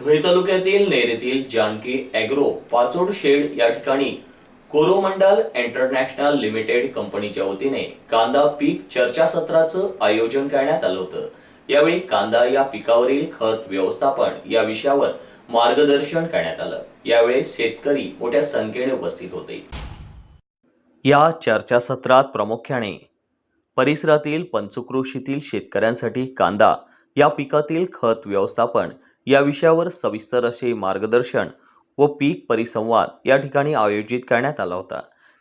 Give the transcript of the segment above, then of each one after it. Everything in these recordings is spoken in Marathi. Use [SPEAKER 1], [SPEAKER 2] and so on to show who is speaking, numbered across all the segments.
[SPEAKER 1] धुळे तालुक्यातील नेर येथील जानकी ॲग्रो पाचोड शेड या ठिकाणी कोरोमंडल इंटरनॅशनल लिमिटेड कंपनीच्या वतीने कांदा पीक चर्चासत्राचं आयोजन करण्यात आलं होतं। यावेळी कांदा या पिकावरील खत व्यवस्थापन या विषयावर मार्गदर्शन करण्यात आलं। यावेळी शेतकरी मोठ्या संख्येने उपस्थित होते। या चर्चासत्रात प्रामुख्याने परिसरातील पंचक्रोशीतील शेतकऱ्यांसाठी कांदा या पिकातील खत व्यवस्थापन या विषयावर सविस्तर असे मार्गदर्शन व पीक परिसंवाद या ठिकाणी आयोजित करण्यात आला होता।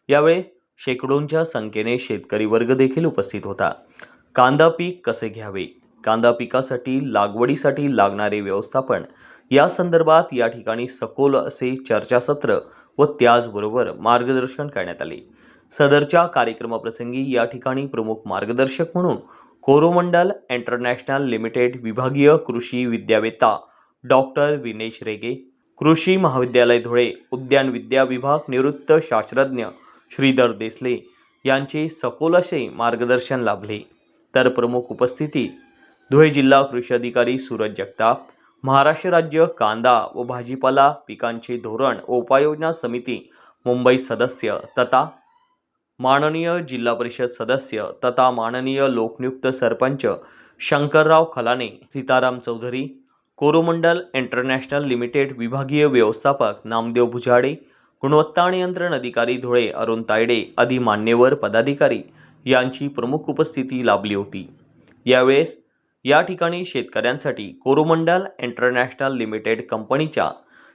[SPEAKER 1] यावेळी शेकडोंच्या संख्येने शेतकरी वर्ग देखील उपस्थित होता। कांदा पीक कसे घ्यावे, कांदा पिकासाठी लागवडीसाठी लागणारे व्यवस्थापन या संदर्भात या ठिकाणी सखोल असे चर्चासत्र व त्याचबरोबर मार्गदर्शन करण्यात आले। सदरच्या कार्यक्रमाप्रसंगी या ठिकाणी प्रमुख मार्गदर्शक म्हणून कोरोमंडल इंटरनॅशनल लिमिटेड विभागीय कृषी विद्यावेत्ता डॉक्टर विनेश रेगे, कृषी महाविद्यालय धुळे उद्यान विद्या विभाग निवृत्त शास्त्रज्ञ श्रीधर देसले यांचे सखोल असे मार्गदर्शन लाभले। तर प्रमुख उपस्थिती धुळे जिल्हा कृषी अधिकारी सूरज जगताप, महाराष्ट्र राज्य कांदा व भाजीपाला पिकांचे धोरण व उपाययोजना समिती मुंबई सदस्य तथा माननीय जिल्हा परिषद सदस्य तथा माननीय लोकनियुक्त सरपंच शंकरराव खलाने, सीताराम चौधरी, कोरोमंडल इंटरनॅशनल लिमिटेड विभागीय व्यवस्थापक नामदेव भुजाडे, गुणवत्ता नियंत्रण अधिकारी धुळे अरुण तायडे आदी मान्यवर पदाधिकारी यांची प्रमुख उपस्थिती लाभली होती। यावेळेस या ठिकाणी शेतकऱ्यांसाठी कोरोमंडल इंटरनॅशनल लिमिटेड कंपनीच्या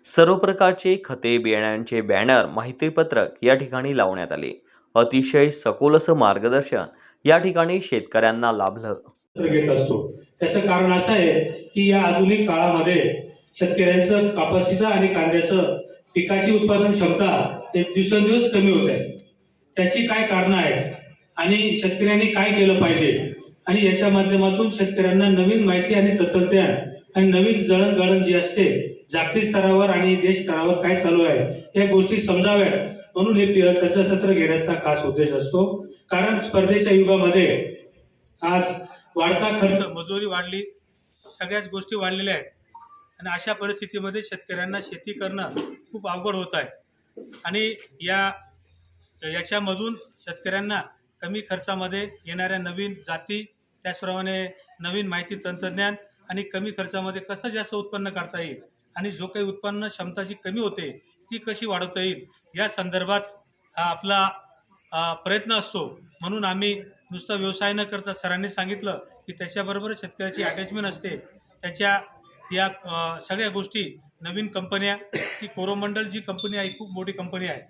[SPEAKER 1] सर्व प्रकारचे खते बियाण्यांचे बॅनर माहितीपत्रक या ठिकाणी लावण्यात आले। अतिशय सखोल असं मार्गदर्शन या ठिकाणी शेतकऱ्यांना लाभलं।
[SPEAKER 2] घेत असतो त्याचं कारण असं आहे की या आधुनिक काळामध्ये शेतकऱ्यांचं कापसाचं आणि कांद्याचं पिकाची उत्पादन क्षमता दिवसेंदिवस कमी होत आहे। त्याची काय कारण आहेत आणि शेतकऱ्यांनी काय केलं पाहिजे आणि याच्या माध्यमातून शेतकऱ्यांना नवीन माहिती आणि तंत्रज्ञान आणि नवीन जळणघळण जी असते जागतिक स्तरावर आणि देश स्तरावर काय चालू आहे या गोष्टी समजाव्यात म्हणून हे चर्चासत्र घेण्याचा खास उद्देश असतो। कारण स्पर्धेच्या युगामध्ये आज वाढता खर्च, मजुरी वाढली, सगळ्याच गोष्टी वाढलेल्या आहेत आणि अशा परिस्थितीमध्ये शेतकऱ्यांना शेती करणं खूप अवघड होत आहे आणि याच्यामधून शेतकऱ्यांना कमी खर्चामध्ये येणाऱ्या नवीन जाती, त्याचप्रमाणे नवीन माहिती तंत्रज्ञान आणि कमी खर्चामध्ये कसं जास्त उत्पन्न काढता येईल आणि जो काही उत्पन्न क्षमता जी कमी होते ती कशी वाढवता येईल या संदर्भात हा आपला प्रयत्न असतो। म्हणून आम्ही नुसतं व्यवसाय न करता सरांनी सांगितलं की त्याच्याबरोबर शेतकऱ्याची अटॅचमेंट असते। त्याच्या या सगळ्या गोष्टी नवीन कंपन्या, ती कोरोमंडल जी कंपनी आहे खूप मोठी कंपनी आहे